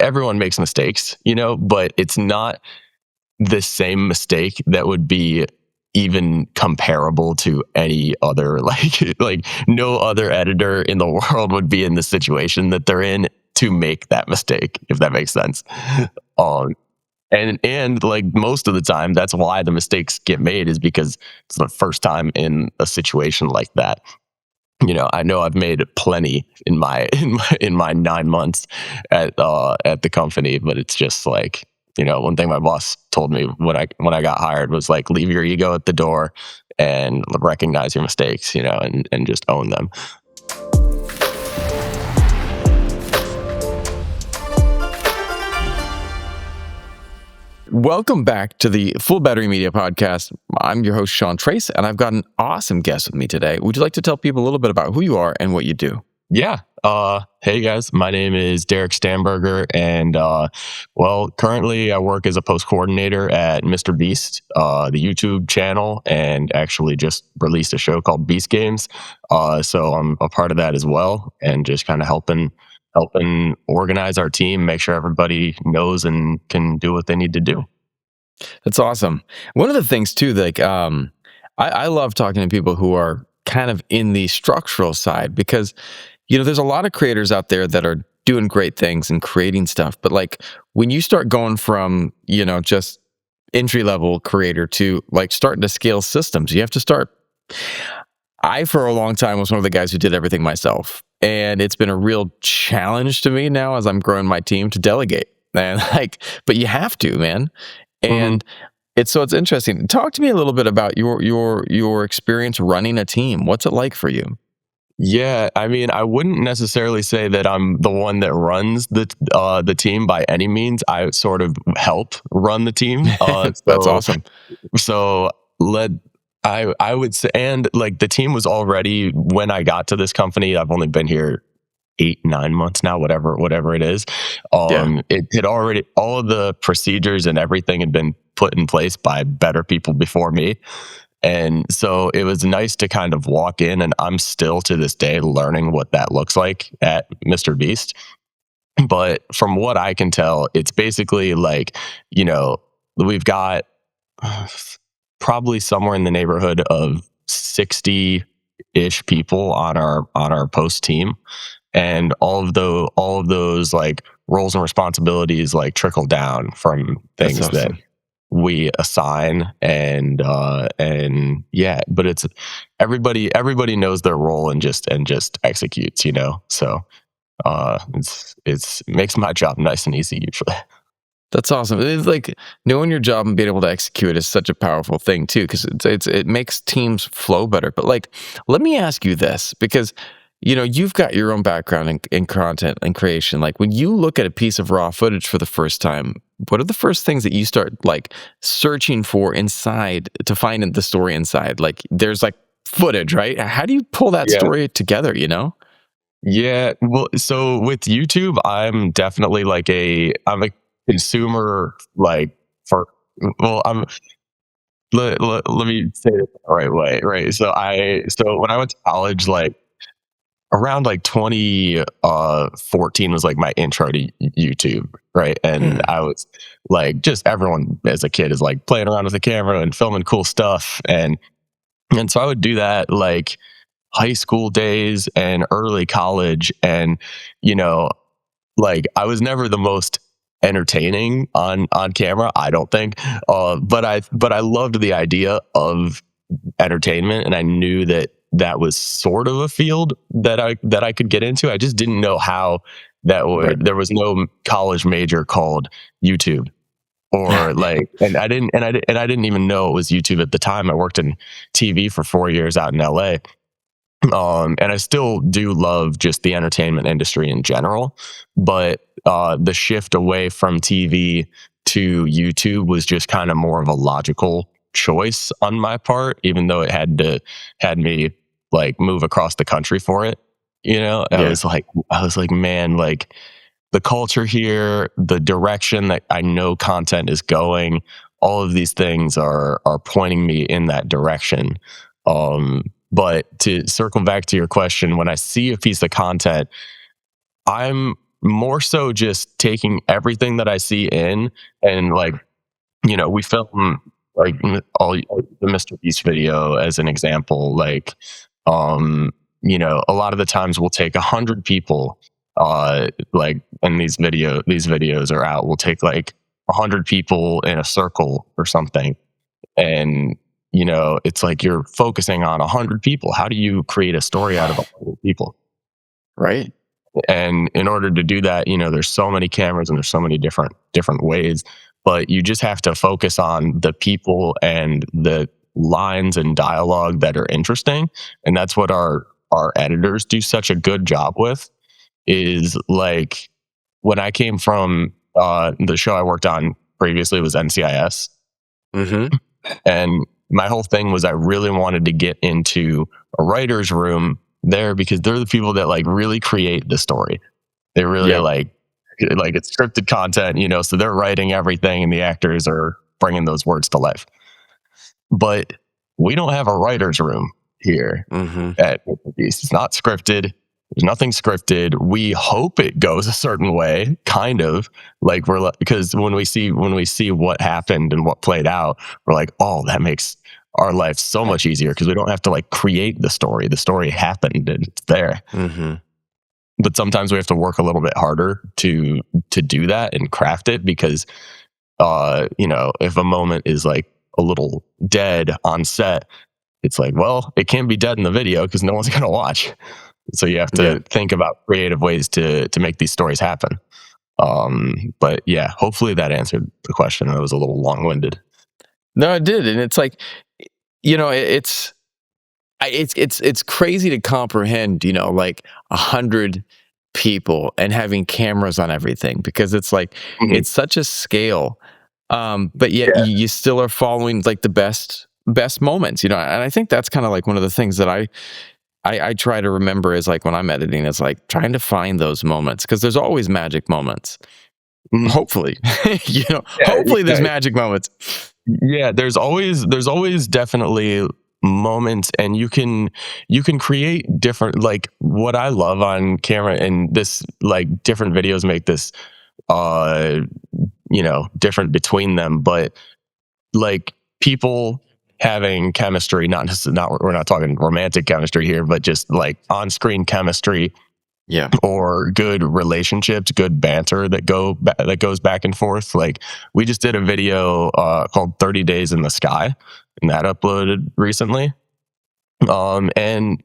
everyone makes mistakes, but it's not the same mistake that would be even comparable to any other like no other editor in the world would be in the situation that they're in to make that mistake, if that makes sense. um and like most of the time, that's why the mistakes get made, is because it's the first time in a situation like that. I know I've made plenty in my 9 months at the company, but it's just like, one thing my boss told me when I got hired was like, leave your ego at the door and recognize your mistakes, and just own them. Welcome back to the Full Battery Media Podcast. I'm your host, Sean Trace, and I've got an awesome guest with me today. Would you like to tell people a little bit about who you are and what you do? Yeah. Hey guys, my name is Derek Stamberger, and currently I work as a post coordinator at Mr. Beast, the YouTube channel, and actually just released a show called Beast Games. So I'm a part of that as well, and just kind of helping organize our team, make sure everybody knows and can do what they need to do. That's awesome. One of the things too, like I love talking to people who are kind of in the structural side, because there's a lot of creators out there that are doing great things and creating stuff, but like when you start going from just entry level creator to like starting to scale systems, you have to start. I, for a long time, was one of the guys who did everything myself. And it's been a real challenge to me now as I'm growing my team to delegate. And but you have to, man. And it's interesting. Talk to me a little bit about your experience running a team. What's it like for you? Yeah, I mean, I wouldn't necessarily say that I'm the one that runs the team by any means. I sort of help run the team. That's awesome. So I would say, and like the team was already, when I got to this company, I've only been here 8-9 months now, whatever it is. It had already, all of the procedures and everything had been put in place by better people before me. And so it was nice to kind of walk in, and I'm still to this day learning what that looks like at Mr. Beast. But from what I can tell, it's basically like, we've got probably somewhere in the neighborhood of 60-ish people on our post team. And all of those like roles and responsibilities like trickle down from things that we assign, and yeah, but it's everybody knows their role and just executes, so it's makes my job nice and easy usually. That's awesome. It's like knowing your job and being able to execute is such a powerful thing too, because it makes teams flow better. But like, let me ask you this, because you've got your own background in content and creation. Like when you look at a piece of raw footage for the first time, what are the first things that you start like searching for inside to find the story inside? Like there's like footage, right? How do you pull that story together, Yeah, well, so with YouTube, I'm definitely I'm a consumer, like for, well, let me say it the right way, right? So when I went to college, like around like 2014 was like my intro to YouTube, right? And I was like, just everyone as a kid is like playing around with the camera and filming cool stuff, and so I would do that like high school days and early college, and like I was never the most entertaining on camera, I don't think, but I loved the idea of entertainment, and I knew that was sort of a field that I could get into. I just didn't know how that would. Right. There was no college major called YouTube, or like, and I didn't even know it was YouTube at the time. I worked in TV for 4 years out in LA. And I still do love just the entertainment industry in general, but the shift away from TV to YouTube was just kind of more of a logical choice on my part, even though it had me like move across the country for it. I was like, man, like the culture here, the direction that I know content is going, all of these things are pointing me in that direction. But to circle back to your question, when I see a piece of content, I'm more so just taking everything that I see in, and like, we film like all the Mr. Beast video as an example. Like, um, a lot of the times we'll take 100 people, like, and these videos are out. We'll take like 100 people in a circle or something, and it's like you're focusing on 100 people. How do you create a story out of 100 people? Right. And in order to do that, there's so many cameras and there's so many different ways, but you just have to focus on the people and the lines and dialogue that are interesting. And that's what our editors do such a good job with. Is like, when I came from the show I worked on previously was NCIS, Mm-hmm. and my whole thing was I really wanted to get into a writer's room there, because they're the people that like really create the story. They really Yeah. like it's scripted content, so they're writing everything and the actors are bringing those words to life. But we don't have a writer's room here Mm-hmm. at Mr. Beast. It's not scripted. There's nothing scripted. We hope it goes a certain way, kind of like because when we see what happened and what played out, we're like, oh, that makes our life so much easier, because we don't have to like create the story. The story happened and it's there. Mm-hmm. But sometimes we have to work a little bit harder to do that and craft it, because if a moment is like a little dead on set, it's like, well, it can't be dead in the video because no one's going to watch. So you have to think about creative ways to make these stories happen. But yeah, hopefully that answered the question. It was a little long-winded. No, it did, and it's like, it's crazy to comprehend, like 100 people and having cameras on everything, because it's like Mhm. it's such a scale, but yet Yeah. you still are following like the best moments, and I think that's kind of like one of the things that I try to remember is like when I'm editing, is like trying to find those moments, because there's always magic moments. Mhm. Hopefully, Yeah, hopefully there's yeah. magic moments. Yeah, there's always definitely moments, and you can create different, like, what I love on camera, and this, like, different videos make this uh different between them, but like, people having chemistry, not we're not talking romantic chemistry here, but just like on-screen chemistry, Yeah. or good relationships, good banter that goes back and forth. Like, we just did a video called 30 Days in the Sky, and that uploaded recently. And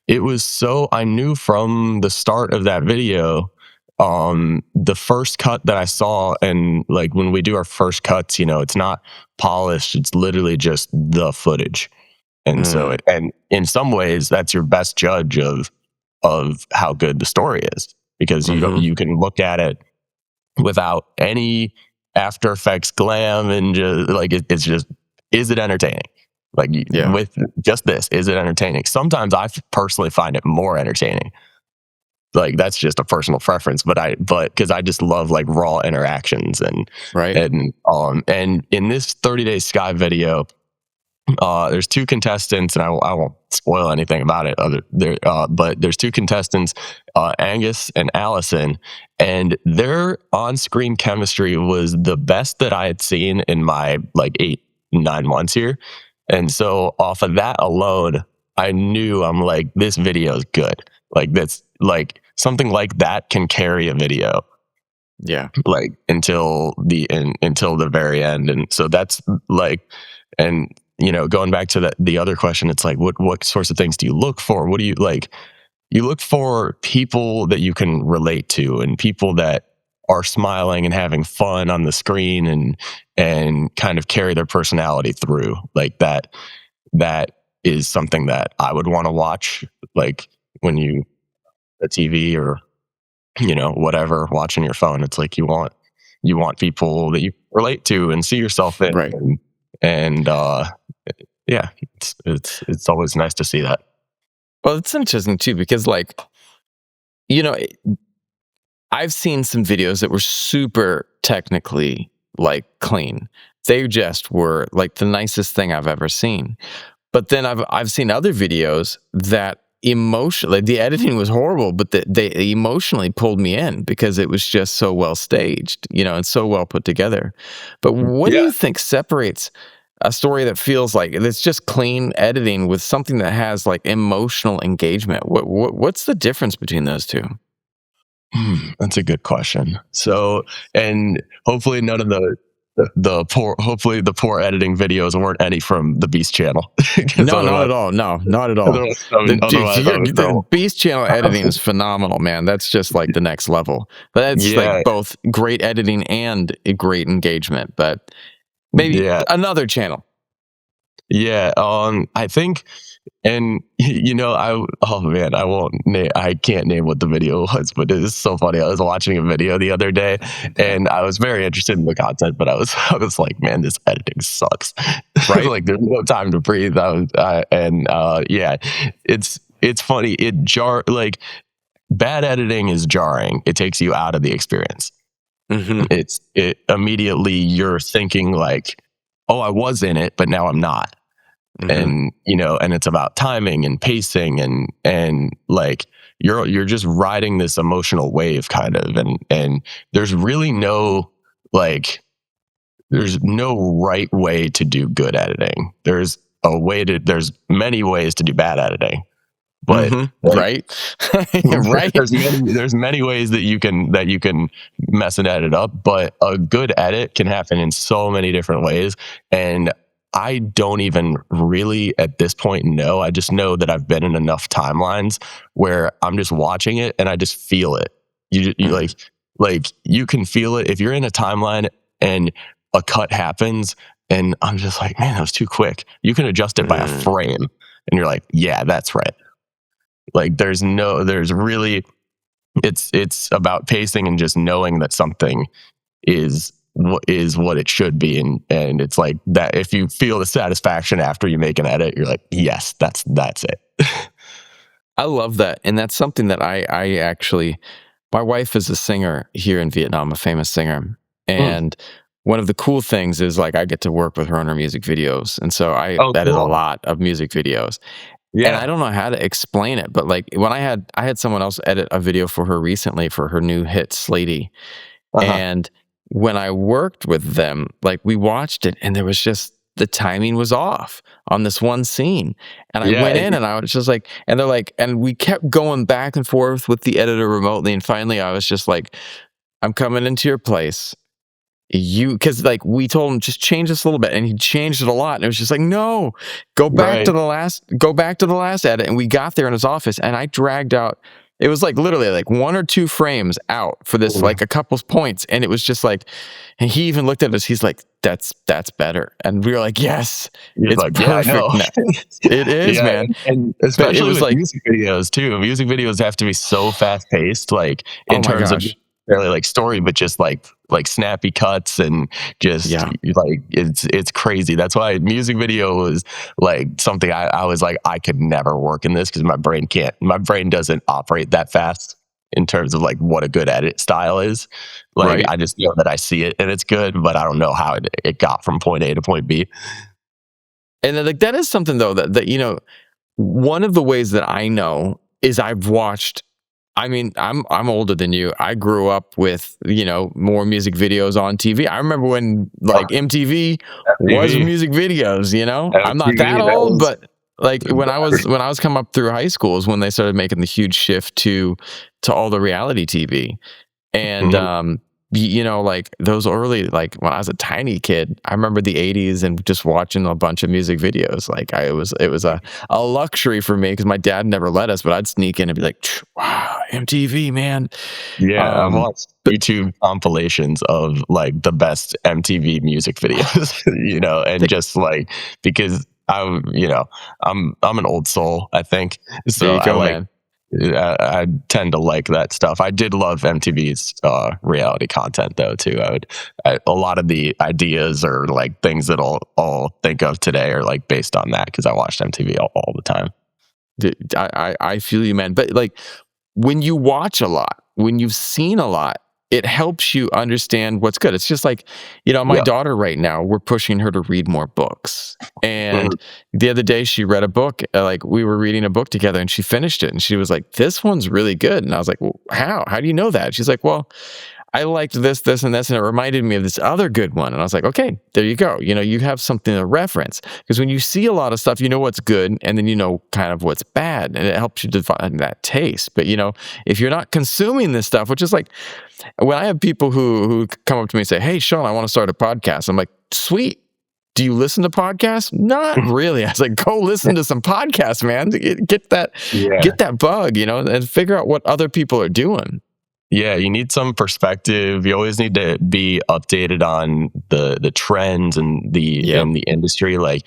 it was so, I knew from the start of that video, the first cut that I saw, and like when we do our first cuts, it's not polished, it's literally just the footage. And so, Mm, and in some ways, that's your best judge of how good the story is, because mhm. you can look at it without any After Effects glam, and just like, it's just, is it entertaining? Like, Yeah. with just this, is it entertaining? Sometimes I personally find it more entertaining. Like, that's just a personal preference, but because I just love like raw interactions, Right. and in this 30 Days Sky video, there's two contestants, and I won't spoil anything about it. But there's two contestants, Angus and Allison, and their on-screen chemistry was the best that I had seen in my like 8, 9 months here. And so off of that alone, I knew, I'm like, this video is good. Like, that's like something like that can carry a video, Yeah. like, until the very end. And so that's like, and going back to the other question, it's like, what sorts of things do you look for? What do you like? You look for people that you can relate to, and people that are smiling and having fun on the screen, and kind of carry their personality through, like that is something that I would want to watch, like, when you a TV, or whatever, watching your phone. It's like, you want people that you relate to and see yourself in, Right. and yeah, it's always nice to see that. Well, it's interesting too, because like, you know, it- I've seen some videos that were super technically like clean. They just were like the nicest thing I've ever seen. But then I've seen other videos that emotionally, the editing was horrible, but they emotionally pulled me in because it was just so well staged, and so well put together. But what do Yeah. you think separates a story that feels like it's just clean editing with something that has like emotional engagement? What's the difference between those two? That's a good question. So, and hopefully none of the poor, hopefully the poor editing videos weren't any from the Beast channel, because No, not at all. No, not at all. The otherwise I would Beast Channel editing throw. is phenomenal, man. That's just like the next level. But that's Yeah, like both great editing and a great engagement. But maybe yeah, another channel. yeah. I think, and oh man, I can't name what the video was, but it is so funny. I was watching a video the other day, Yeah. and I was very interested in the content, but I was like, man, this editing sucks. Right? Like, there's no time to breathe. Yeah, it's funny. Like, bad editing is jarring. It takes you out of the experience. Hmm. It immediately you're thinking like, oh, I was in it, but now I'm not. Hmm. And it's about timing and pacing, and like you're just riding this emotional wave kind of, and there's really no, like, there's no right way to do good editing. There's many ways to do bad editing, but Hmm. like, Right? Right? there's many ways that you can mess an edit up, but a good edit can happen in so many different ways. And I don't even really at this point know. I just know that I've been in enough timelines where I'm just watching it and I just feel it. You Mm. like you can feel it if you're in a timeline and a cut happens, and I'm just like, man, that was too quick. You can adjust it by a Mm. frame, and you're like, yeah, that's right. Like, there's really, it's about pacing and just knowing that something is what it should be, and it's like that. If you feel the satisfaction after you make an edit, you're like, yes, that's it. I love that. And that's something that I actually, my wife is a singer here in Vietnam, a famous singer. Mm. And one of the cool things is like I get to work with her on her music videos. And so I Oh, edit a cool. lot of music videos. And I Yeah. don't know how to explain it, but like when I had someone else edit a video for her recently for her new hit Slady. Uh-huh. And when I worked with them, like we watched it and there was just the timing was off on this one scene. And I Yeah. went in and I was just like, and they're like, and we kept going back and forth with the editor remotely. And finally I was just like, I'm coming into your place. Because like we told him just change this a little bit, and he changed it a lot, and it was just like, no, Right. go back to the last edit. And we got there in his office, and I dragged out. It was like literally like one or two frames out for this Mm. like a couple points, and it was just like, and he even looked at us. He's like, that's better, and we were like, yes, You're it's like, yeah, I know. perfect now. It is, Yeah, man. and But it especially was with like, music videos too. Music videos have to be so fast paced, like oh in my terms of gosh, fairly like story, but just like snappy cuts, and just yeah, like it's crazy. That's why music video was like something I was like, I could never work in this because my brain doesn't operate that fast in terms of like what a good edit style is. Like, right. I just know that I see it and it's good, but I don't know how it got from point A to point B. And then, like that is something though that one of the ways that I know is I've watched. I mean, I'm older than you. I grew up with, more music videos on TV. I remember when Oh, like MTV was MTV. music videos, you know? I'm not that MTV, that old, was but like when I was coming up through high school is when they started making the huge shift to all the reality TV. And Mhm. like those early, like when I was a tiny kid, I remember the 80s and just watching a bunch of music videos. Like it was a luxury for me because my dad never let us, but I'd sneak in and be like, wow, MTV, man. Yeah, I've Um, watched but YouTube compilations of like the best MTV music videos, and th- just like, because I'm an old soul, I think. there So you go, man. I tend to like that stuff. I did love MTV's reality content though too. A lot of the ideas or like things that I'll think of today are like based on that because I watched MTV all the time. I feel you, man. But like when you watch a lot, when you've seen a lot, it helps you understand what's good. It's just like, my Yeah. daughter right now, we're pushing her to read more books. And Mhm. the other day she read a book, like we were reading a book together and she finished it and she was like, "This one's really good." And I was like, "Well, how? How do you know that?" She's like, "Well, I liked this, this, and this, and it reminded me of this other good one." And I was like, "Okay, there you go. You have something to reference because when you see a lot of stuff, you know what's good, and then you know kind of what's bad, and it helps you define that taste. But if you're not consuming this stuff, which is like when I have people who come up to me and say, "Hey, Sean, I want to start a podcast," I'm like, "Sweet. Do you listen to podcasts?" "Not really." I was like, "Go listen to some podcasts, man. Yeah. Get that bug, and figure out what other people are doing." Yeah, you need some perspective. You always need to be updated on the trends and the Yeah, in the industry. Like,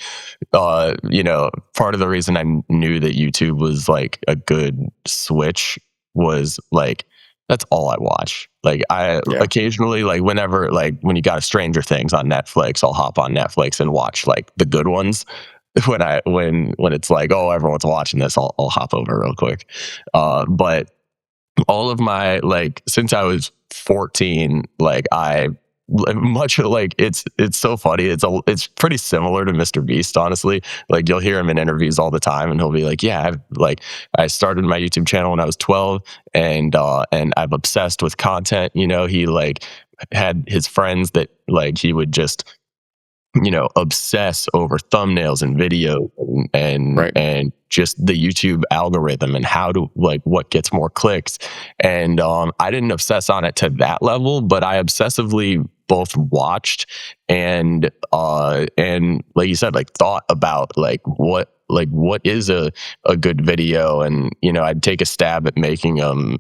part of the reason I knew that YouTube was like a good switch was like that's all I watch. Like, I yeah, occasionally, like whenever, like when you got a Stranger Things on Netflix, I'll hop on Netflix and watch like the good ones. When it's like, oh, everyone's watching this, I'll hop over real quick. But all of my, like, since I was 14, like I much like it's so funny. It's pretty similar to Mr. Beast, honestly. Like, you'll hear him in interviews all the time and he'll be like, "Yeah, I started my YouTube channel when I was 12, and I'm obsessed with content." He like had his friends that like he would just obsess over thumbnails and video and right. and just the YouTube algorithm and how to, like, what gets more clicks. And I didn't obsess on it to that level, but I obsessively both watched and like you said, like thought about what is a good video. And I'd take a stab at making them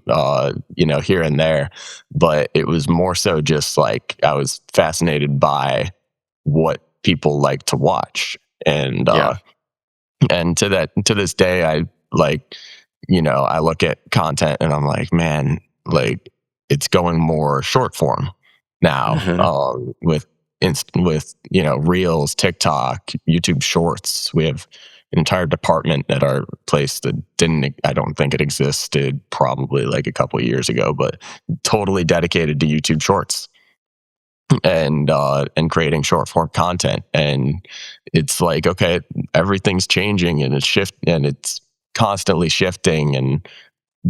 here and there, but it was more so just like I was fascinated by what people like to watch. and Yeah. uh and to this day, I like, I look at content and I'm like, man, like it's going more short form now, Mhm. with reels, TikTok, YouTube shorts. We have an entire department at our place that didn't I don't think it existed probably like a couple of years ago, but totally dedicated to YouTube shorts and creating short form content. And it's like, okay, everything's changing and it's constantly shifting. And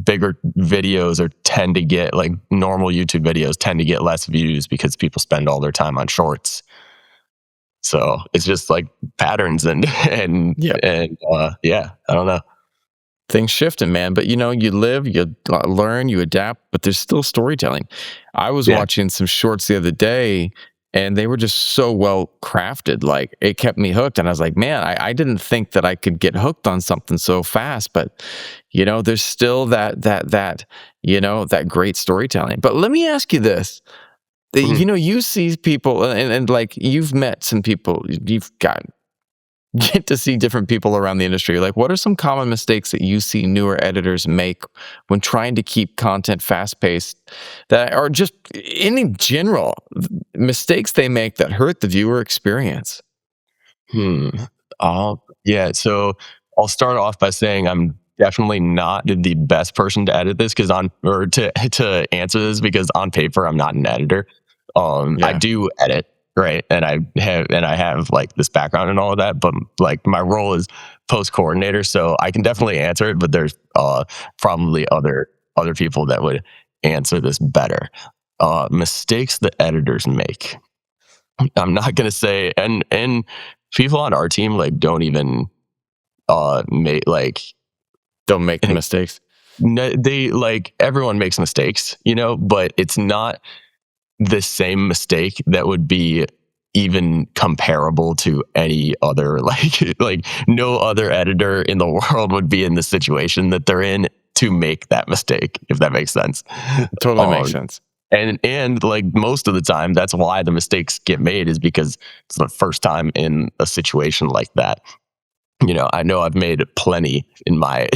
bigger videos are tend to get, like, normal YouTube videos tend to get less views because people spend all their time on shorts. So it's just like patterns and Yeah. yeah, I don't know. Things shifting, man. But you live, you learn, you adapt, but there's still storytelling. I was Yeah. watching some shorts the other day and they were just so well crafted. Like it kept me hooked. And I was like, man, I didn't think that I could get hooked on something so fast. But there's still that great storytelling. But let me ask you this. Mhm. You see people and like you've met some people, you've got get to see different people around the industry. Like, what are some common mistakes that you see newer editors make when trying to keep content fast paced that are just in general mistakes they make that hurt the viewer experience? Hmm. Yeah. So I'll start off by saying I'm definitely not the best person to edit this, because on or to answer this, because on paper I'm not an editor. I Yeah. do edit, right, and I have like this background and all of that, but like my role is post coordinator, so I can definitely answer it. But there's probably other people that would answer this better. Mistakes that editors make. I'm not gonna say, and people on our team like don't even make like Don't make the mistakes. they like everyone makes mistakes, but it's not the same mistake that would be even comparable to any other like no other editor in the world would be in the situation that they're in to make that mistake, if that makes sense. Totally makes um sense. and like most of the time that's why the mistakes get made, is because it's the first time in a situation like that. I know I've made plenty in my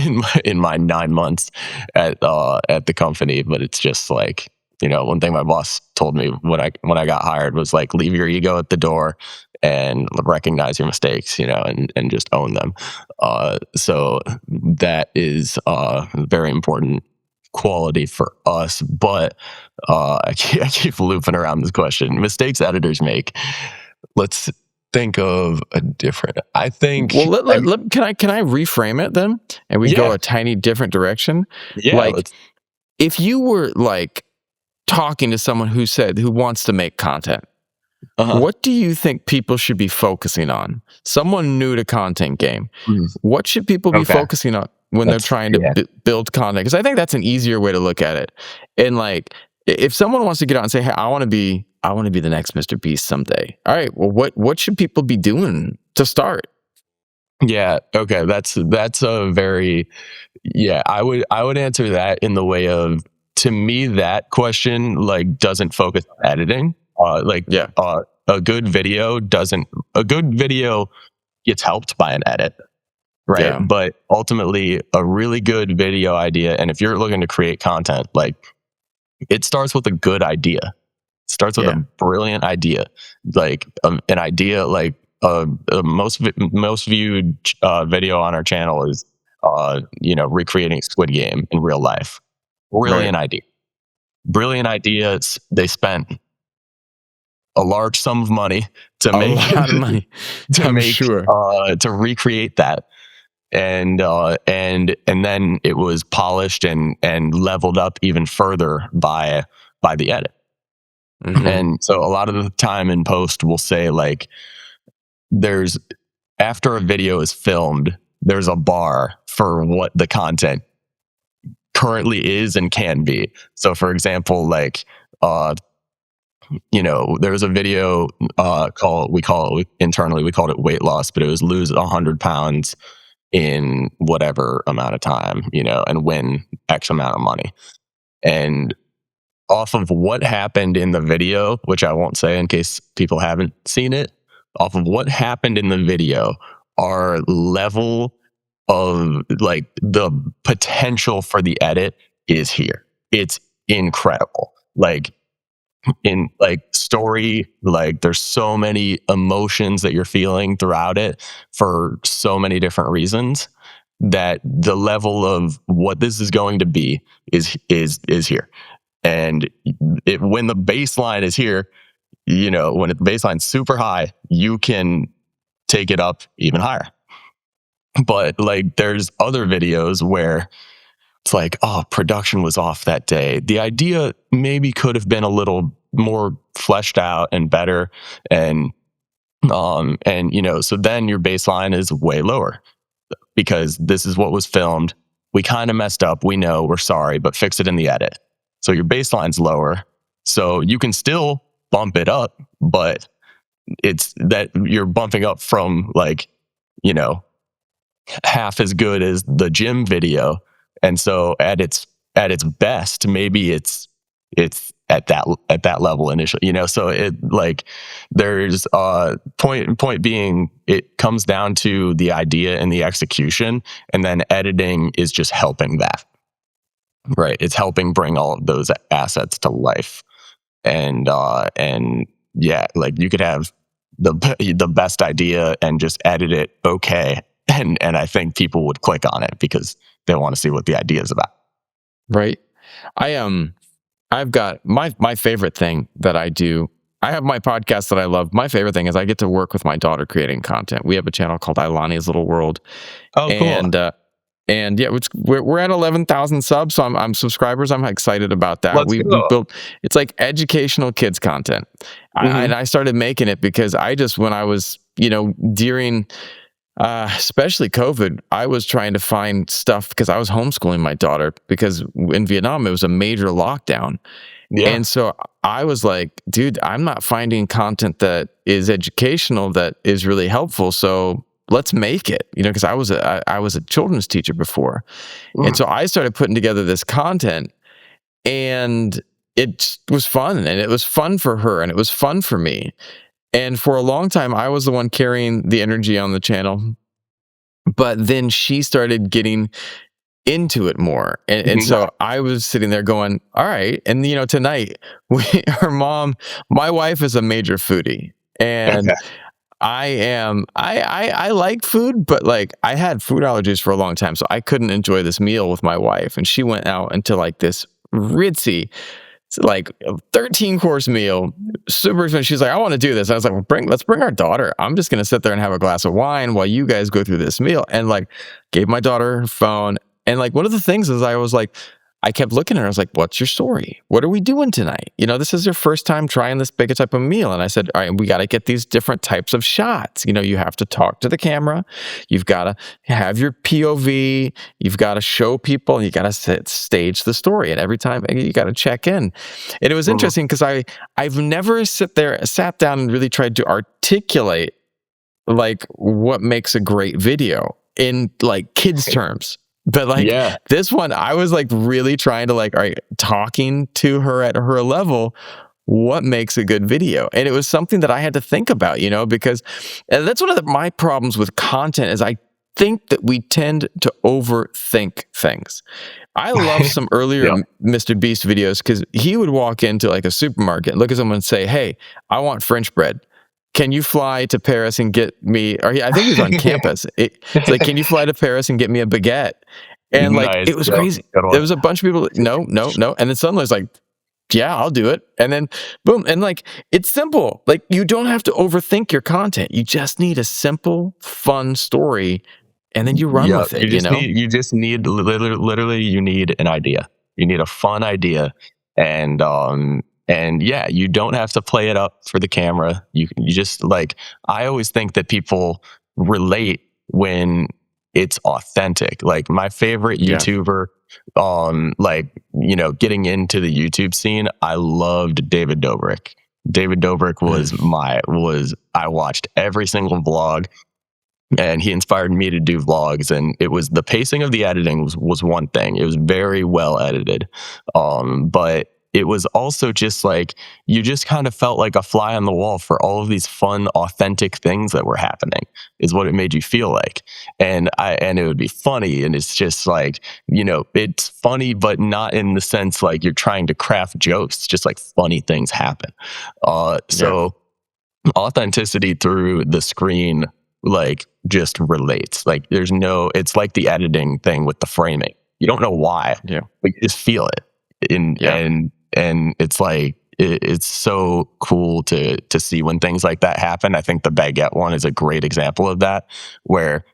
in my 9 months at the company, but it's just like, one thing my boss told me when I got hired was like, leave your ego at the door and recognize your mistakes, and just own them. So that is a very important quality for us. But I keep looping around this question. Mistakes editors make. Let's think of a different. I Well, think. can I reframe it then, and we go Yeah, a tiny different direction? yeah. Like, if you were like talking to someone who wants to make content, Uh-huh. what do you think people should be focusing on? Someone new to content game. Mm, What should people be okay, focusing on when they're that's trying to yeah. build content? Because I think that's an easier way to look at it. And like, if someone wants to get out and say, "Hey, I want to be the next Mr. Beast someday." All right, well, what should people be doing to start? Yeah, okay, that's a very yeah, I would answer that in the way of, to me, that question, like, doesn't focus on editing. Like, Yeah, a good video doesn't a good video gets helped by an edit, right? yeah, But ultimately, a really good video idea, and if you're looking to create content, like, it starts with a good idea. Starts with a yeah, brilliant idea, like an idea like most viewed video on our channel is recreating Squid Game in real life. right. Brilliant idea, brilliant idea. They spent a large sum of money to A make lot of money, to I'm make sure. to recreate that, and then it was polished and leveled up even further by the edit. Hmm. And so a lot of the time in post, we'll say, like, there's after a video is filmed, there's a bar for what the content currently is and can be. So for example, like, there was a video internally we called it weight loss, but it was lose 100 pounds in whatever amount of time, and win X amount of money. And off of what happened in the video, which I won't say in case people haven't seen it, off of what happened in the video, our level of, like, the potential for the edit is here. It's incredible. Like, in, like, story, like, there's so many emotions that you're feeling throughout it for so many different reasons, that the level of what this is going to be is here. And when the baseline is here, when the baseline's super high, you can take it up even higher. But, like, there's other videos where it's like, oh, production was off that day. The idea maybe could have been a little more fleshed out and better. And so then your baseline is way lower because this is what was filmed. We kind of messed up. We know, we're sorry, but fix it in the edit. So your baseline's lower. So you can still bump it up, but it's that you're bumping up from, like, you know, half as good as the gym video. And so at its best, maybe it's at that level initially, so it, like, there's point being, it comes down to the idea and the execution, and then editing is just helping that, right? It's helping bring all of those assets to life. And yeah, like, you could have the best idea and just edit it okay, and I think people would click on it because they want to see what the idea is about. Right. I I've got my favorite thing that I do. I have my podcast that I love. My favorite thing is I get to work with my daughter creating content. We have a channel called Ilani's Little World, Oh, cool. and yeah, we're at 11,000 subs, so I'm subscribers. I'm excited about that. Let's We go. built it's like educational kids content. Hmm. And I started making it because I just when I was during especially COVID, I was trying to find stuff because I was homeschooling my daughter because in Vietnam it was a major lockdown. Yeah. And so I was like, dude, I'm not finding content that is educational that is really helpful. So let's make it, because I was a children's teacher before. And Mm. so I started putting together this content and it was fun and it was fun for her and it was fun for me. And for a long time, I was the one carrying the energy on the channel. But then she started getting into it more. And Mhm. so I was sitting there going, all right. And, tonight, her mom, my wife is a major foodie. And Okay. I like food, but like I had food allergies for a long time, so I couldn't enjoy this meal with my wife. And she went out into like this ritzy, like a 13-course meal, super expensive. She's like, I want to do this. I was like, well, let's bring our daughter. I'm just gonna sit there and have a glass of wine while you guys go through this meal. And like gave my daughter her phone. And like one of the things is I was like, I kept looking at her. I was like, what's your story? What are we doing tonight? This is your first time trying this big type of meal. And I said, all right, we got to get these different types of shots. You have to talk to the camera. You've got to have your POV. You've got to show people and you got to stage the story. And every time you got to check in. And it was interesting because I've never sat down and really tried to articulate like what makes a great video in like kids terms. But like this one, I was like really trying to like, all right, talking to her at her level, what makes a good video? And it was something that I had to think about, because and that's one of my problems with content is I think that we tend to overthink things. I love some earlier Mr. Beast videos because he would walk into like a supermarket, look at someone and say, hey, I want French bread. Can you fly to Paris and get me, or I think he was on campus. It's like, can you fly to Paris and get me a baguette? And like, Nice. it was crazy. There was a bunch of people, no. And then suddenly it's like, yeah, I'll do it. And then boom. And like, it's simple. Like you don't have to overthink your content. You just need a simple, fun story. And then you run with it, You just need, literally, you need an idea. You need a fun idea. And yeah, you don't have to play it up for the camera. You just like, I always think that people relate when it's authentic. Like my favorite YouTuber, getting into the YouTube scene, I loved David Dobrik. David Dobrik I watched every single vlog. And he inspired me to do vlogs, and it was the pacing of the editing was one thing. It was very well edited, but it was also just like you just kind of felt like a fly on the wall for all of these fun, authentic things that were happening. Is what it made you feel like, and it would be funny, and it's just like it's funny, but not in the sense like you're trying to craft jokes. Just like funny things happen. So authenticity through the screen like just relates. Like it's like the editing thing with the framing. You don't know why, but you just feel it. And it's like it's so cool to see when things like that happen. I think the baguette one is a great example of that, where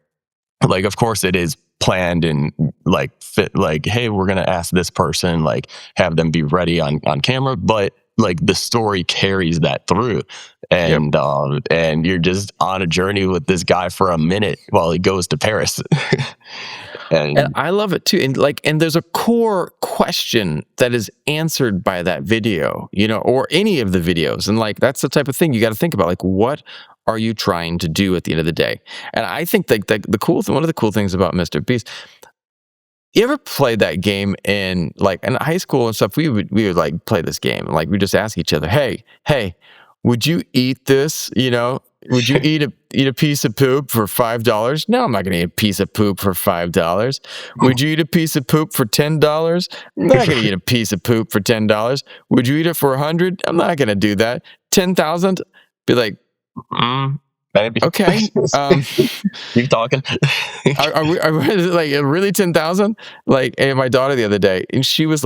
like of course it is planned and like fit, like, hey, we're gonna ask this person, like have them be ready on camera, but like the story carries that through, and and you're just on a journey with this guy for a minute while he goes to Paris. and I love it too. And there's a core question that is answered by that video, or any of the videos. And like that's the type of thing you got to think about. Like, what are you trying to do at the end of the day? And I think that one of the cool things about Mr. Beast. You ever played that game in high school and stuff? We would like play this game and like we just ask each other, hey, would you eat this? Would you eat a piece of poop for $5? No, I'm not gonna eat a piece of poop for $5. Would you eat a piece of poop for $10? I'm not gonna eat a piece of poop for $10. Would you eat it for $100? I'm not gonna do that. 10,000? Be like, maybe. Okay. Keep talking. are we like really 10,000? Like, and my daughter the other day, and she was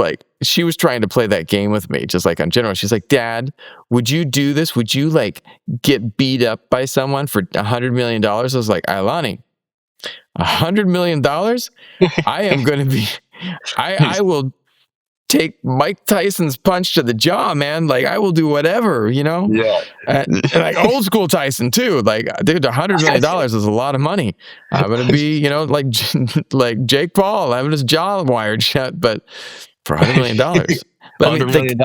trying to play that game with me, just like on general. She's like, Dad, would you do this? Would you like get beat up by someone for $100 million? I was like, Ailani, $100 million? I am going to be, I will take Mike Tyson's punch to the jaw, man. Like I will do whatever, Yeah. And like old school Tyson too. Like, dude, $100 million is a lot of money. I'm gonna be, like Jake Paul having his jaw wired shut, but for $100 million. $100 million.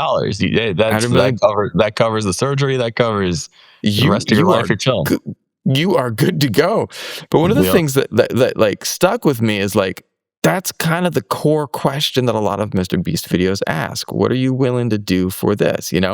That covers the surgery. That covers the rest of your life. You're chilling. You are good to go. But one of the things that like stuck with me is like, that's kind of the core question that a lot of Mr. Beast videos ask. What are you willing to do for this, And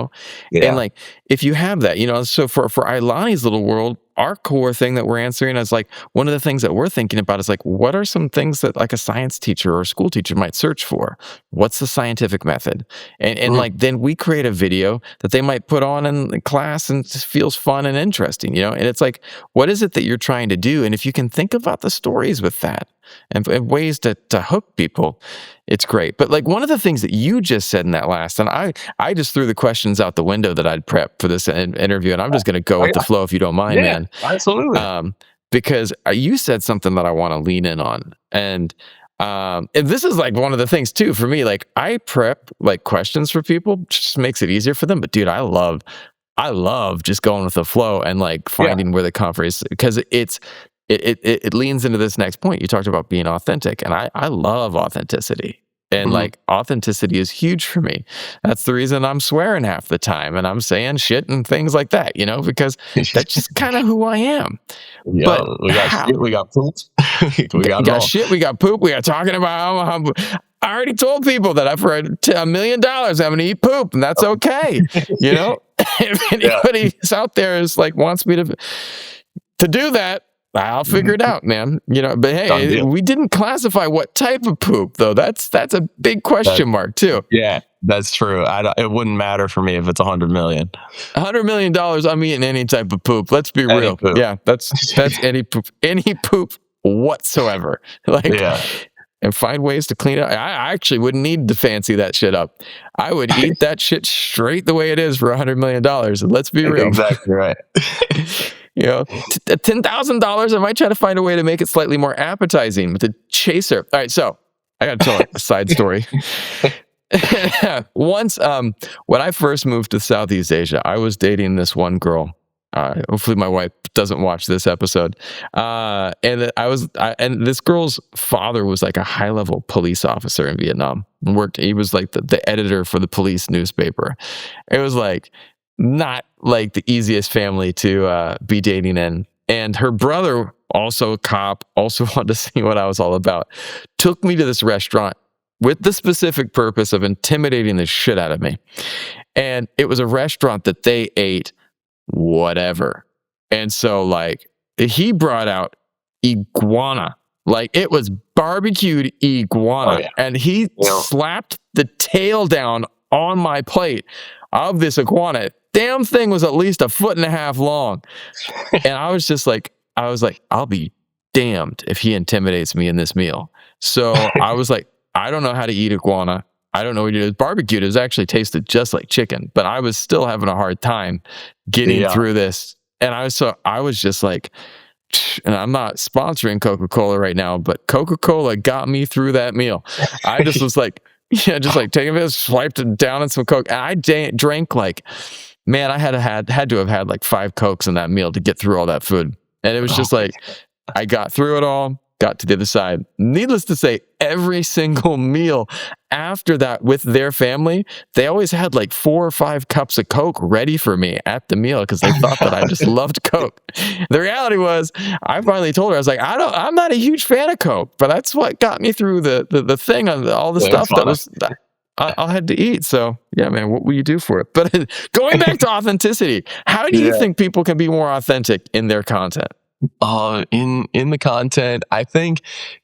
like, if you have that, so for Ailani's little world, our core thing that we're answering is like one of the things that we're thinking about is like, what are some things that like a science teacher or a school teacher might search for? What's the scientific method? And Mm, like then we create a video that they might put on in class and just feels fun and interesting, you know? And it's like, what is it that you're trying to do? And if you can think about the stories with that and ways to hook people, it's great. But like one of the things that you just said in that last, and I just threw the questions out the window that I'd prepped for this interview, and I'm just going to go oh with the yeah, flow if you don't mind, yeah, man. absolutely. Um, because you said something that I want to lean in on, and this is like one of the things too for me. Like I prep like questions for people, just makes it easier for them. But dude, I love just going with the flow and like Yeah. finding where the comfort is because it leans into this next point. You talked about being authentic, and I love authenticity. And Mhm. like authenticity is huge for me. That's the reason I'm swearing half the time and I'm saying shit and things like that, you know, because that's just kind of who I am. Yeah, But we got how shit, we got poops, we got it got all. shit, we got poop, we got talking about I already told people that for $1 million I'm gonna eat poop, and that's okay. You know, if Yeah. anybody out there is like wants me to do that, I'll figure it Mhm. out, man. You know, but Done hey, deal. we didn't classify what type of poop though. That's a big That question mark too. yeah, that's true. I don't it wouldn't matter for me if it's 100,000,000. $100 million, I'm eating any type of poop. Let's be Any real. poop. Yeah, that's any poop whatsoever. Like, Yeah. and find ways to clean it. I actually wouldn't need to fancy that shit up. I would eat that shit straight the way it is for $100 million. Let's be real. Exactly right. You know, $10,000. I might try to find a way to make it slightly more appetizing with a chaser. All right, so I got to tell a side story. Once, when I first moved to Southeast Asia, I was dating this one girl. Hopefully, my wife doesn't watch this episode. And this girl's father was like a high level police officer in Vietnam. And worked. He was like the editor for the police newspaper. It was like not like the easiest family to be dating in. And her brother, also a cop, also wanted to see what I was all about, took me to this restaurant with the specific purpose of intimidating the shit out of me. And it was a restaurant that they ate whatever. And so, like, he brought out iguana. Like, it was barbecued Oh, iguana. yeah. And he You know, slapped the tail down on my plate of this iguana. Damn thing was at least 1.5 feet long. And I was like, I'll be damned if he intimidates me in this meal. So I was like, I don't know how to eat iguana. I don't know what it is. Barbecued, it actually tasted just like chicken, but I was still having a hard time getting yeah. through this. And I was just like, and I'm not sponsoring Coca-Cola right now, but Coca-Cola got me through that meal. I just was like, yeah, just like taking a bit, swiped it down in some Coke. And I drank like, man, I had to have had like 5 Cokes in that meal to get through all that food. And it was Oh just like, I got through it all, got to the other side. Needless to say, every single meal after that with their family, they always had like 4 or 5 cups of Coke ready for me at the meal because they thought that I just loved Coke. The reality was, I finally told her, I was like, I'm not a huge fan of Coke, but that's what got me through the thing on all the That's stuff that funny. was that I had to eat. So yeah, man, what will you do for it? But going back to authenticity, how do you Yeah. think people can be more authentic in their content? In the content, I think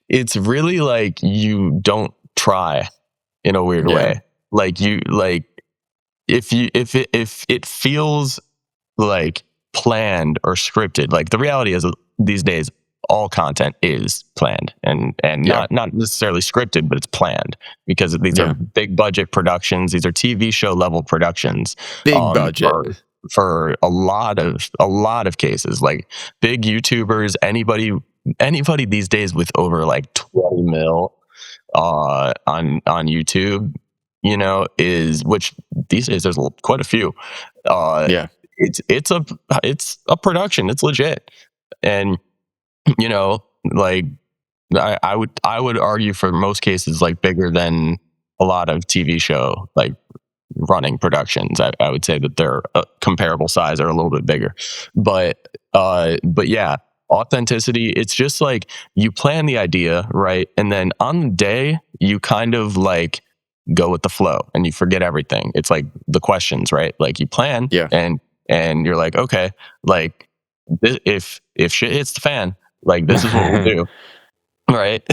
it's really like you don't try in a weird Yeah. way. Like you like if it feels like planned or scripted, like the reality is these days all content is planned and Yeah. not necessarily scripted, but it's planned because these Yeah. are big budget productions. These are TV show level productions. Big budget. For a lot of cases, like big YouTubers, anybody these days with over like 20 mil on YouTube, you know, is which these days there's quite a few. Uh, Yeah. it's a production. It's legit, and you know, like I would argue for most cases like bigger than a lot of TV show like running productions. I would say that they're a comparable size or a little bit bigger, but yeah, authenticity. It's just like you plan the idea, right, and then on the day you kind of like go with the flow and you forget everything. It's like the questions, right? Like you plan, Yeah. and you're like, okay, like if shit hits the fan, like this is what we'll do, right?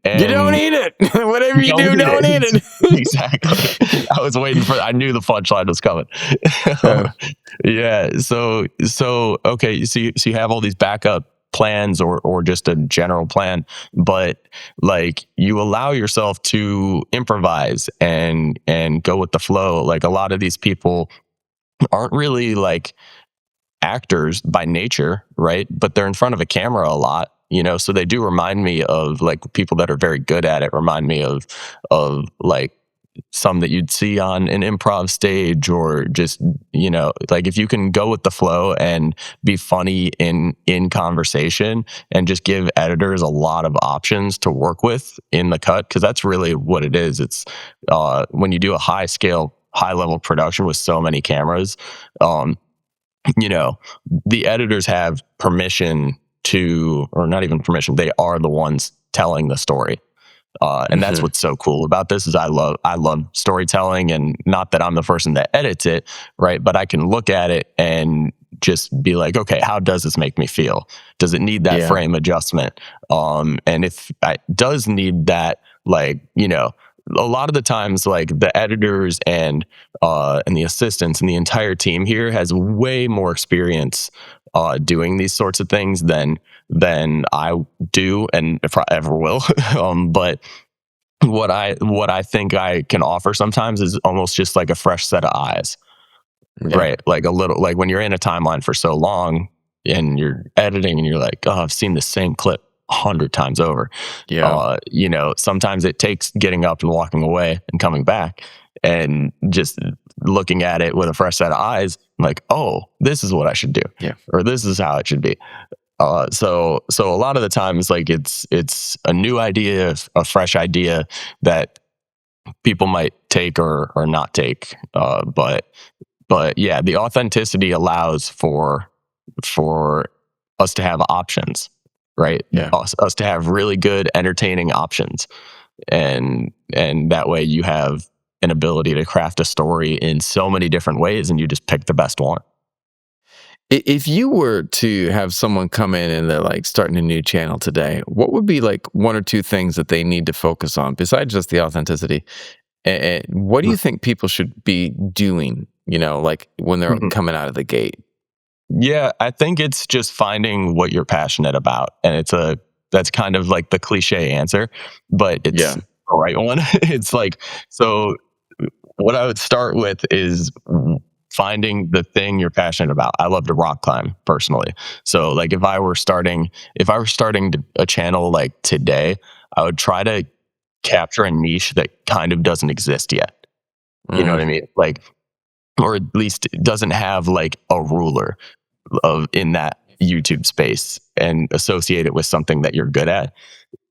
You don't And eat it. Whatever you you don't do, need don't eat it. it. Exactly. I was waiting for. I knew the punchline was coming. Uh, Yeah. Okay. So you have all these backup plans or just a general plan, but like you allow yourself to improvise and go with the flow. Like a lot of these people aren't really like actors by nature, right? But they're in front of a camera a lot, so they do remind me of like people that are very good at it, remind me of like some that you'd see on an improv stage or just, like if you can go with the flow and be funny in conversation and just give editors a lot of options to work with in the cut, because that's really what it is. It's when you do a high scale, high level production with so many cameras, um, you know, the editors have permission to, or not even permission, they are the ones telling the story. And that's mhm. what's so cool about this is I love storytelling, and not that I'm the person that edits it, right? But I can look at it and just be like, okay, how does this make me feel? Does it need that Yeah, frame adjustment? And if it does need that, like, a lot of the times, like the editors and the assistants and the entire team here has way more experience doing these sorts of things than I do and if I ever will. But what I think I can offer sometimes is almost just like a fresh set of eyes, yeah, right? Like a little, like when you're in a timeline for so long and you're editing and you're like, oh, I've seen the same clip 100 times over. yeah, Sometimes it takes getting up and walking away and coming back and just looking at it with a fresh set of eyes, like, oh, this is what I should do, yeah, or this is how it should be. So a lot of the times, like it's a new idea, a fresh idea that people might take or not take. But yeah, the authenticity allows for us to have options, right? yeah. Us to have really good, entertaining options, and that way you have an ability to craft a story in so many different ways, and you just pick the best one. If you were to have someone come in and they're like starting a new channel today, what would be like one or two things that they need to focus on besides just the authenticity? And what do you think people should be doing, like when they're Mhm. coming out of the gate? Yeah, I think it's just finding what you're passionate about. And that's kind of like the cliche answer, but it's Yeah. the right one. It's like, so what I would start with is finding the thing you're passionate about. I love to rock climb personally. So like if I were starting a channel like today, I would try to capture a niche that kind of doesn't exist yet. You know Mm, what I mean? Like, or at least it doesn't have like a ruler of in that YouTube space and associate it with something that you're good at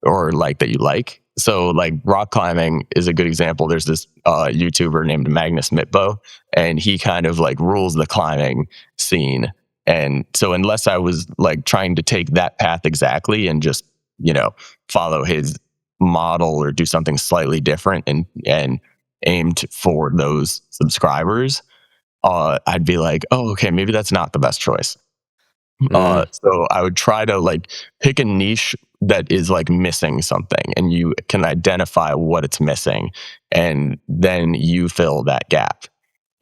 or like that you like. So like rock climbing is a good example. There's this YouTuber named Magnus Mitbo, and he kind of like rules the climbing scene. And so unless I was like trying to take that path exactly and just, you know, follow his model or do something slightly different and aimed for those subscribers, I'd be like, oh, okay, maybe that's not the best choice. mm, So I would try to like pick a niche that is like missing something and you can identify what it's missing, and then you fill that gap,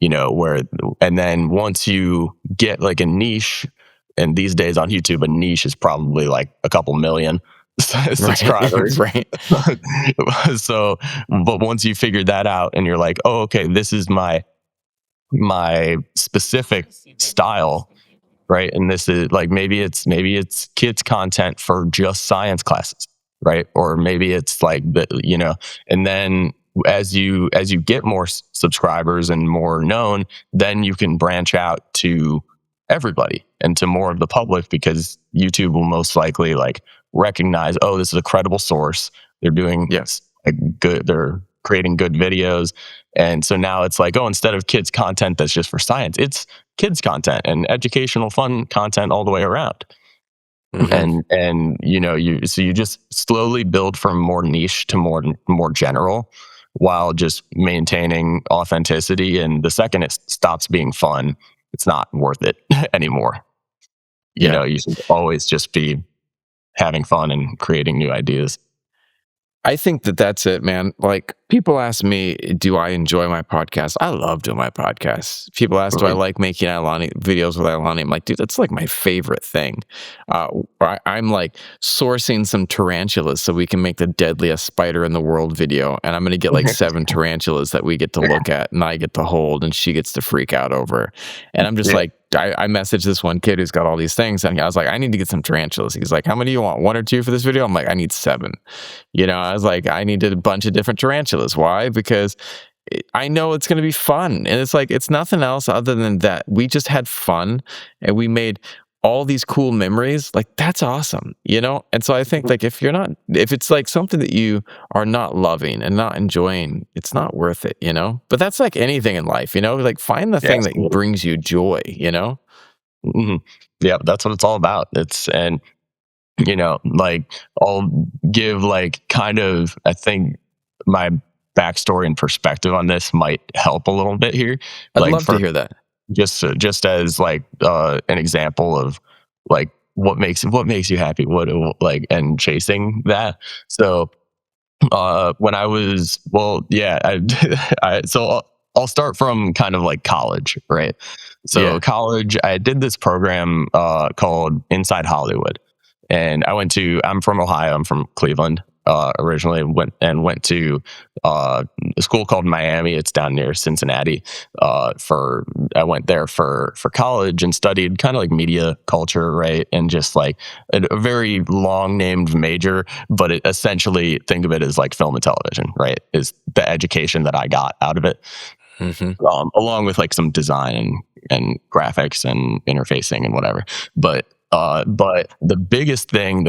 where, and then once you get like a niche, and these days on YouTube, a niche is probably like a couple million right. subscribers. Right. So, but once you figure that out and you're like, oh, okay, this is my specific style, right? And this is like maybe it's kids content for just science classes, right? Or maybe it's like and then as you get more subscribers and more known, then you can branch out to everybody and to more of the public, because YouTube will most likely like recognize, oh, this is a credible source. They're doing Yeah. they're creating good videos. And so now it's like, oh, instead of kids content that's just for science, it's kids content and educational fun content all the way around. Hmm. And you just slowly build from more niche to more general, while just maintaining authenticity. And the second it stops being fun, it's not worth it anymore. Yeah. You should always just be having fun and creating new ideas. I think that that's it, man. Like, people ask me, do I enjoy my podcast? I love doing my podcast. People ask, do I Right. like making Alani videos with Alani? I'm like, dude, that's like my favorite thing. I'm like sourcing some tarantulas so we can make the deadliest spider in the world video. And I'm going to get like 7 tarantulas that we get to look at and I get to hold and she gets to freak out over. And I'm just Yeah. like, I messaged this one kid who's got all these things and I was like, I need to get some tarantulas. He's like, how many do you want? 1 or 2 for this video? I'm like, I need 7. I was like, I needed a bunch of different tarantulas. Why? Because I know it's going to be fun. And it's like, it's nothing else other than that. We just had fun and we made all these cool memories. Like, that's awesome, And so I think, like, if it's like something that you are not loving and not enjoying, it's not worth it. But that's like anything in life, like find the Yeah, thing that absolutely. brings you joy. Mhm. Yeah, that's what it's all about. Like, I'll give like kind of, I think my backstory and perspective on this might help a little bit here. I'd Like, love to for hear that. just as like an example of like what makes you happy, like, and chasing that. So when I was, well, yeah, I'll start from kind of like college, right? So Yeah. college, I did this program called Inside Hollywood, and I'm from Ohio. I'm from Cleveland originally. Went to a school called Miami. It's down near Cincinnati. For I went there for college and studied kind of like media culture, right? And just like a very long named major, but essentially think of it as like film and television, right? Is the education that I got out of it, Hmm. along with like some design and graphics and interfacing and whatever. But the biggest thing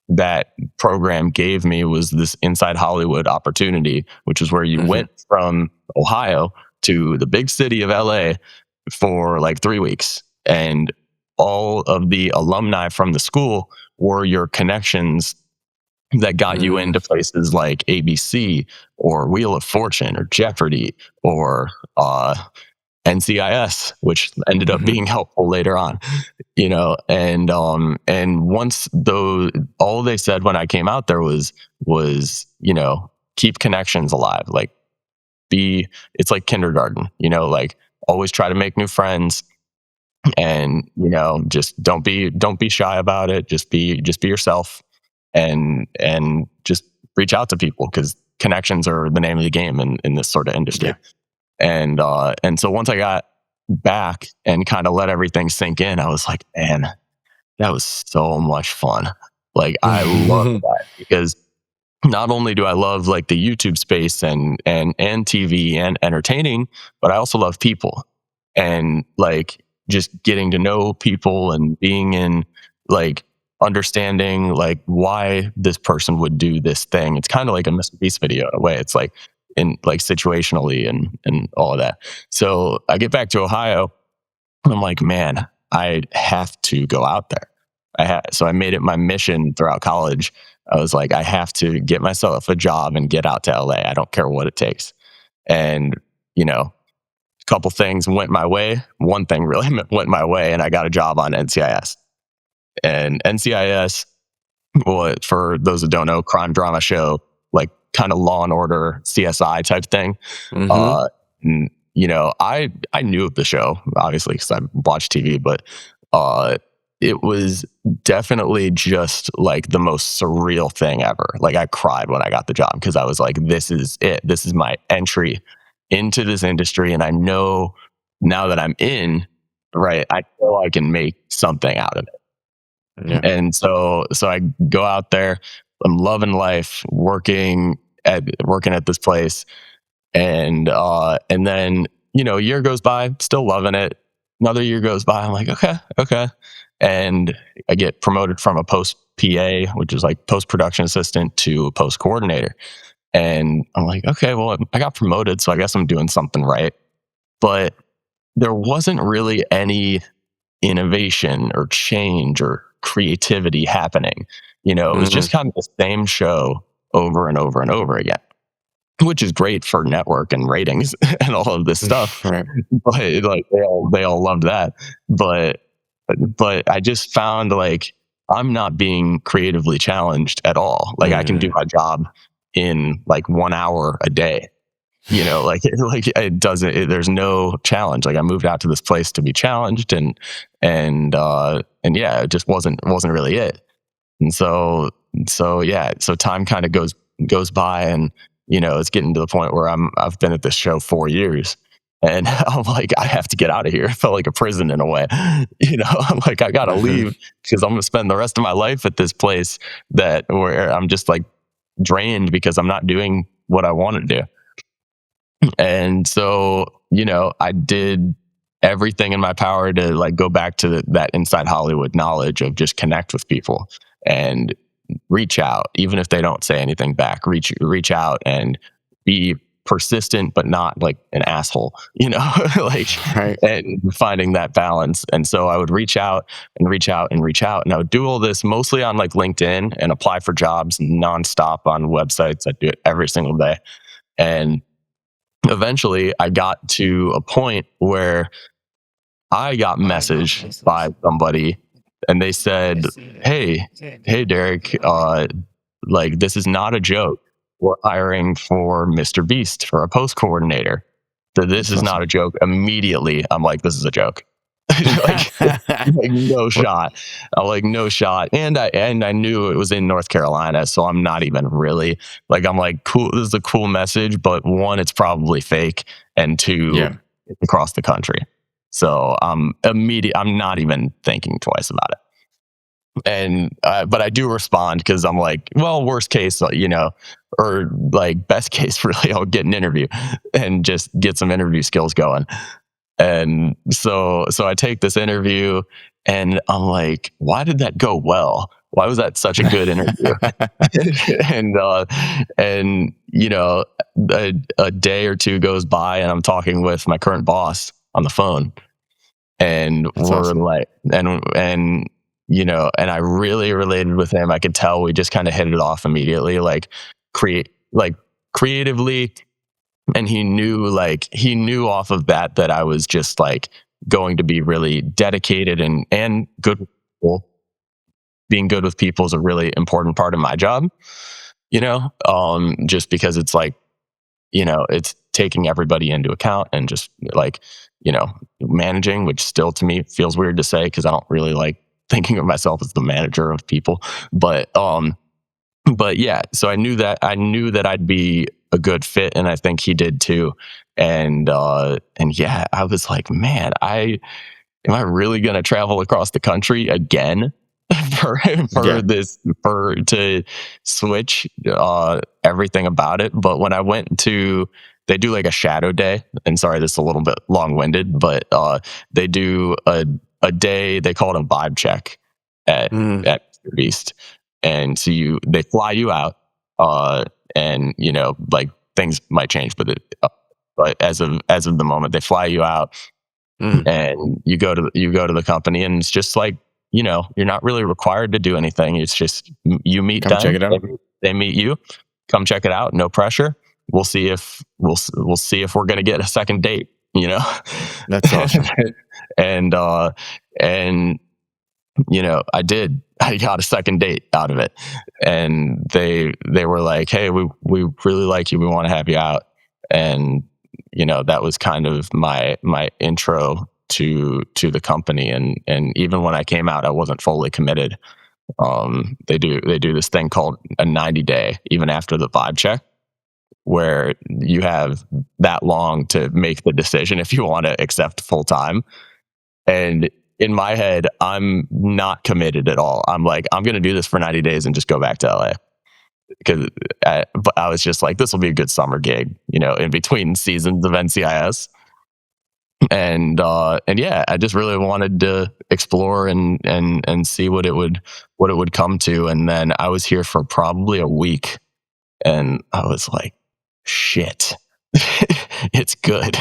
that program gave me was this Inside Hollywood opportunity, which is where you Hmm. went from Ohio to the big city of LA for like 3 weeks. And all of the alumni from the school were your connections that got you Mm. into places like ABC or Wheel of Fortune or Jeopardy or NCIS, which ended up Hmm. being helpful later on. And once though, all they said when I came out there was keep connections alive. Like, it's like kindergarten, like, always try to make new friends, and just don't be shy about it. Just be yourself, and just reach out to people, because connections are the name of the game in this sort of Yeah. industry. And so once I got back and kind of let everything sink in, I was like, man, that was so much fun. Like, I love that, because not only do I love like the YouTube space and TV and entertaining, but I also love people, and like just getting to know people and being in, like, understanding like why this person would do this thing. It's kind of like a Mr. Beast video in a way. It's like, in like situationally and all of that. So I get back to Ohio and I'm like, man, I have to go out there. So I made it my mission throughout college. I was like, I have to get myself a job and get out to LA. I don't care what it takes. And, a couple things went my way. One thing really went my way, and I got a job on NCIS. And NCIS, well, for those that don't know, crime drama show, like kind of Law and Order, CSI type thing. Hmm. Uh, I knew of the show obviously because I watched TV, but uh, it was definitely just like the most surreal thing ever. Like, I cried when I got the job, because I was like, this is it. This is my entry into this industry, and I know now that I'm in, right, I know I can make something out of it. Yeah. And so I go out there. I'm loving life, working at this place, and then a year goes by, still loving it. Another year goes by, I'm like, okay, okay, and I get promoted from a post PA, which is like post production assistant, to a post coordinator. And I'm like, okay, well, I got promoted, so I guess I'm doing something right. But there wasn't really any innovation or change or creativity happening. It was Hmm. just kind of the same show over and over and over again, which is great for network and ratings and all of this stuff. Right. But like, they all loved that. But but I just found like I'm not being creatively challenged at all. Like I can do Mhm. my job in like 1 hour a day. Like like it doesn't. There's no challenge. Like I moved out to this place to be challenged, and yeah, it just wasn't really it. And so yeah, so time kind of goes by, and it's getting to the point where I've been at this show 4 years, and I'm like, I have to get out of here. It felt like a prison in a way. I'm like, I gotta Mhm. leave because I'm gonna spend the rest of my life at this place that where I'm just like drained because I'm not doing what I want to do. And so, I did everything in my power to like go back to that inside Hollywood knowledge of just connect with people and reach out, even if they don't say anything back. Reach out and be persistent, but not like an asshole. Like Right. and finding that balance. And so I would reach out and reach out and reach out, and I would do all this mostly on like LinkedIn and apply for jobs nonstop on websites. I do it every single day, and eventually I got to a point where I got messaged by somebody and they said, hey Derek, like this is not a joke. We're hiring for Mr. Beast for a post coordinator. So this That's is not awesome. a joke. Immediately I'm like, this is a joke. like, like no What shot. I'm like no shot. And I knew it was in North Carolina, so I'm not even really like I'm like cool. This is a cool message, but one, it's probably fake, and two, yeah. it's across the country. So I'm not even thinking twice about it. And but I do respond because I'm like, well, worst case, or like best case, really, I'll get an interview and just get some interview skills going. And so I take this interview and I'm like, why did that go well? Why was that such a good interview? and and a day or two goes by and I'm talking with my current boss on the phone, and That's we're awesome. like, and I really related with him. I could tell we just kind of hit it off immediately, like creatively. And he knew off of that I was just like going to be really dedicated and good with people. Being good with people is a really important part of my job, just because it's like, it's taking everybody into account and just like, managing, which still to me feels weird to say because I don't really like thinking of myself as the manager of people. But yeah, so I knew that I'd be a good fit, and I think he did too. And yeah, I was like, man, I am I really going to travel across the country again for for Yeah. this for to switch everything about it. But when I went to they do like a shadow day, and sorry, this is a little bit long winded, but they do a day, they call it a vibe check at Mm, at Mr. Beast, and so they fly you out, and like things might change, but as of the moment, they fly you out mm. and you go to the company, and it's just like, you're not really required to do anything. It's just you meet Come check them, it they out. they meet you. Come check it out, no pressure. We'll see if we're going to get a second date, That's awesome. and and I got a second date out of it, and they were like, hey, we really like you, we want to have you out. And that was kind of my intro to the company. And even when I came out, I wasn't fully committed. They do this thing called a 90-day, even after the vibe check, where you have that long to make the decision if you want to accept full time. And in my head, I'm not committed at all. I'm like, I'm going to do this for 90 days and just go back to LA, because but I was just like, this will be a good summer gig, in between seasons of NCIS. And yeah, I just really wanted to explore and see what it would come to. And then I was here for probably a week, and I was like, shit, it's good,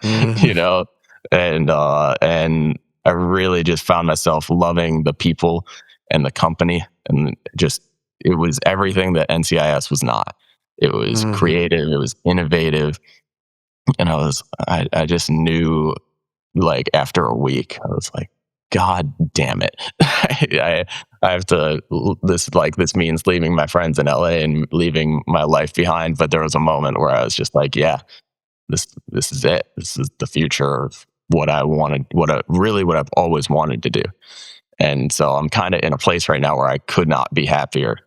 Mhm. you know, and I really just found myself loving the people and the company, and just it was everything that NCIS was not. It was Mhm. creative, it was innovative, and I just knew, like after a week, I was like, God damn it. I have to, this means leaving my friends in LA and leaving my life behind. But there was a moment where I was just like, yeah, this is it. This is the future of what I wanted, what I've always wanted to do. And so I'm kind of in a place right now where I could not be happier.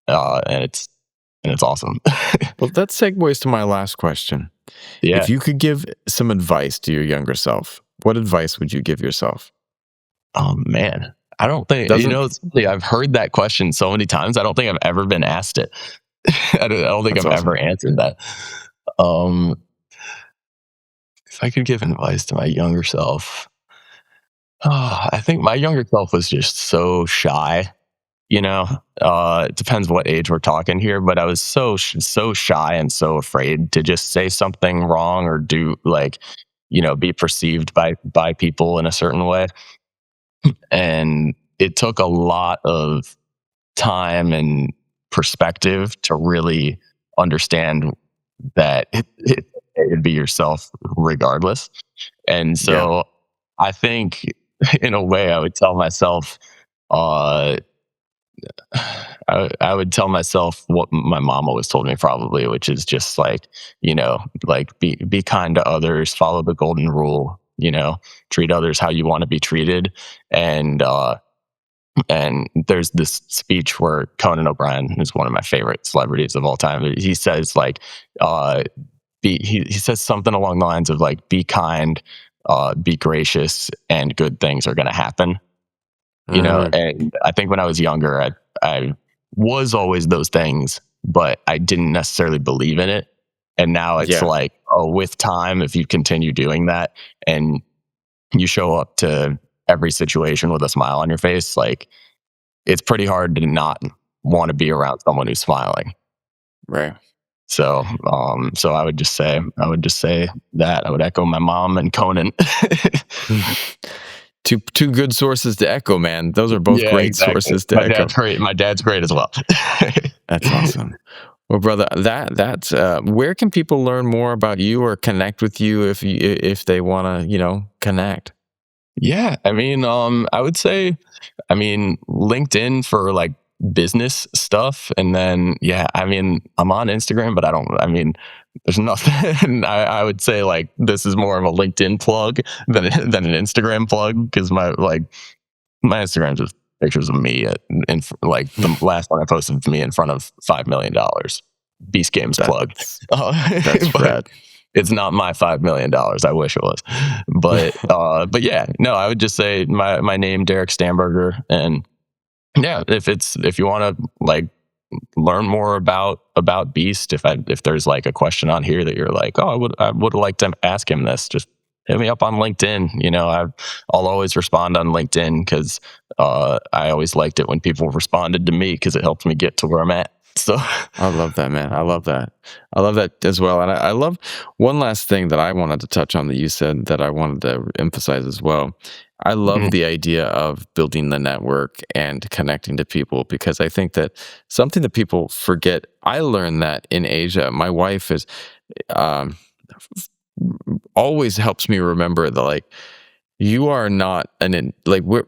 And it's awesome. Well, that segues to my last question. Yeah. If you could give some advice to your younger self, what advice would you give yourself? Oh man. I don't think, Doesn't it's funny, I've heard that question so many times. I don't think I've ever been asked it. I don't think That's I've ever awesome. answered that. Um, if I could give advice to my younger self, I think my younger self was just so shy. It depends what age we're talking here, but I was so shy and so afraid to just say something wrong or do, be perceived by people in a certain way. And it took a lot of time and perspective to really understand that it'd be yourself regardless. And Yeah, so I think in a way I would tell myself, uh, I would tell myself what my mom always told me, probably, which is just like, be kind to others, follow the golden rule, treat others how you want to be treated. And there's this speech where Conan O'Brien is one of my favorite celebrities of all time. He says uh, he says something along the lines of like, be kind, be gracious, and good things are going to happen. mm, And I think when I was younger, I was always those things, but I didn't necessarily believe in it. And now it's yeah, like, oh, with time, if you continue doing that and you show up to every situation with a smile on your face, like, it's pretty hard to not want to be around someone who's smiling. right. So I would just say that I would echo my mom and Conan. Two good sources to echo, man. Those are both Yeah, great exactly. sources to My dad's echo. great. My dad's great as well. That's awesome. Well, brother, that's where can people learn more about you or connect with you if they want to, connect? Yeah, I would say, LinkedIn for like business stuff, and then yeah, I'm on Instagram, but I don't. There's nothing. I would say like this is more of a LinkedIn plug than an Instagram plug, because my Instagram just pictures of me like the last one I posted of me in front of $5 million. Beast Games plug. That's that's But rad. it's not my $5 million. I wish it was. But yeah, no, I would just say my name, Derek Stamberger. And yeah, if you want to like learn more about Beast, if there's like a question on here that you're like, oh, I would like to ask him this, just hit me up on LinkedIn. I'll always respond on LinkedIn, because I always liked it when people responded to me, because it helped me get to where I'm at. So I love that, man. I love that. I love that as well. And I love one last thing that I wanted to touch on that you said that I wanted to emphasize as well. I love mhm, the idea of building the network and connecting to people, because I think that something that people forget. I learned that in Asia. My wife is um, always helps me remember that, like, you are not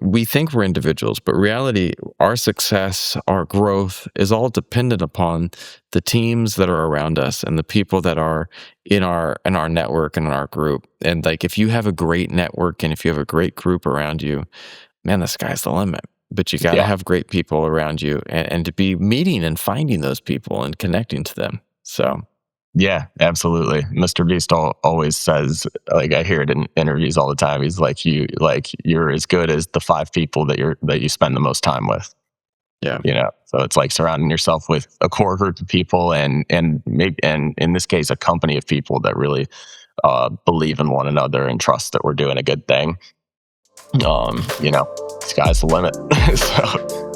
we think we're individuals, but reality, our success, our growth is all dependent upon the teams that are around us and the people that are in our network and in our group. And like, if you have a great network and if you have a great group around you, man, the sky's the limit. But you got to yeah. have great people around you, and to be meeting and finding those people and connecting to them. So Yeah, absolutely. Mr. Beast always says, like, I hear it in interviews all the time. He's you're as good as the five people that you spend the most time with. yeah, So it's like surrounding yourself with a core group of people, and in this case, a company of people that really believe in one another and trust that we're doing a good thing. Sky's the limit. So